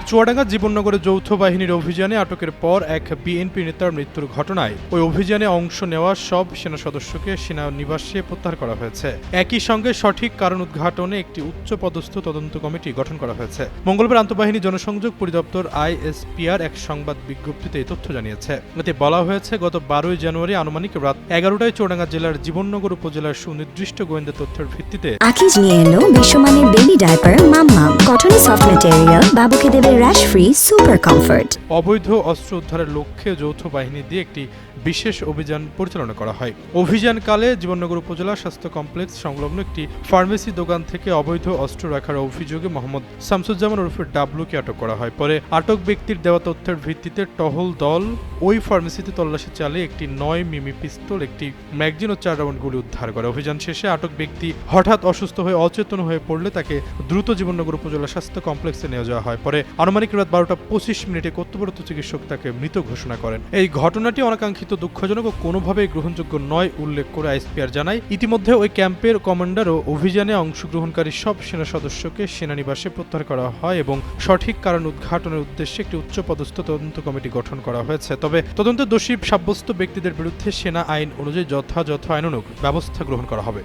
চুয়াডাঙ্গা জীবননগরে যৌথ বাহিনীর অভিযানে আটকের পর এক বিএনপি নেতার মৃত্যুর ঘটনায় ওই অভিযানে অংশ নেওয়া সব সেনা সদস্যকে সেনানিবাসে প্রত্যাহার করা হয়েছে। একই সঙ্গে সঠিক কারণ উদ্ঘাটনে একটি উচ্চপদস্থ তদন্ত কমিটি গঠন করা হয়েছে। মঙ্গলবার আন্তঃবাহিনী জনসংযোগ পরিদপ্তর আইএসপিআর এক সংবাদ বিজ্ঞপ্তিতে এই তথ্য জানিয়েছে। এতে বলা হয়েছে, গত 12 জানুয়ারি আনুমানিক রাত 11টায় চুয়াডাঙ্গা জেলার জীবননগর উপজেলার সুনির্দিষ্ট গোয়েন্দা তথ্যের ভিত্তিতে আকিজ নিয়ে এলো বিশ্বমানের বেবি ডায়াপার মাম্মাম কটনে সফট ম্যাটেরিয়াল, বাবুকে দেবে র্যাশ ফ্রি সুপার কমফর্ট। অবৈধ অস্ত্র উদ্ধারের লক্ষ্যে যৌথ বাহিনী দিয়ে একটি বিশেষ অভিযান পরিচালনা করা হয়। অভিযানকালে জীবননগর উপজেলা স্বাস্থ্য কমপ্লেক্স সংলগ্ন একটি ফার্মেসি দোকান থেকে অবৈধ অস্ত্র রাখার অভিযোগে মোহাম্মদ শামসুজ্জামান ওরফে ডাবলুকে আটক করা হয়। পরে আটক ব্যক্তির দেওয়া তথ্যের ভিত্তিতে টহল দল ওই ফার্মেসিতে তল্লাশি চালিয়ে একটি 9 মিমি পিস্তল, একটি ম্যাগজিন ও 4 রাউন্ড গুলি উদ্ধার করে। অভিযান শেষে আটক ব্যক্তি হঠাৎ অসুস্থ হয়ে অচেতন হয়ে পড়লে তাকে দ্রুত জীবননগর উপজেলা স্বাস্থ্য কমপ্লেক্সে নিয়ে যাওয়া হয়। পরে আনুমানিক রাত 12:25 কর্তব্যরত চিকিৎসক তাকে মৃত ঘোষণা করেন। এই ঘটনাটি অনাকাঙ্ক্ষিত, দুঃখজনক ও কোনোভাবেই গ্রহণযোগ্য নয় উল্লেখ করে আইএসপিআর জানায়, ইতিমধ্যে ওই ক্যাম্পের কমান্ডার ও অভিযানে অংশগ্রহণকারী সব সেনা সদস্যকে সেনানিবাসে প্রত্যাহার করা হয় এবং সঠিক কারণ উদ্ঘাটনের উদ্দেশ্যে একটি উচ্চপদস্থ তদন্ত কমিটি গঠন করা হয়েছে। তবে তদন্তে দোষী সাব্যস্ত ব্যক্তিদের বিরুদ্ধে সেনা আইন অনুযায়ী যথাযথ আইনানুগ ব্যবস্থা গ্রহণ করা হবে।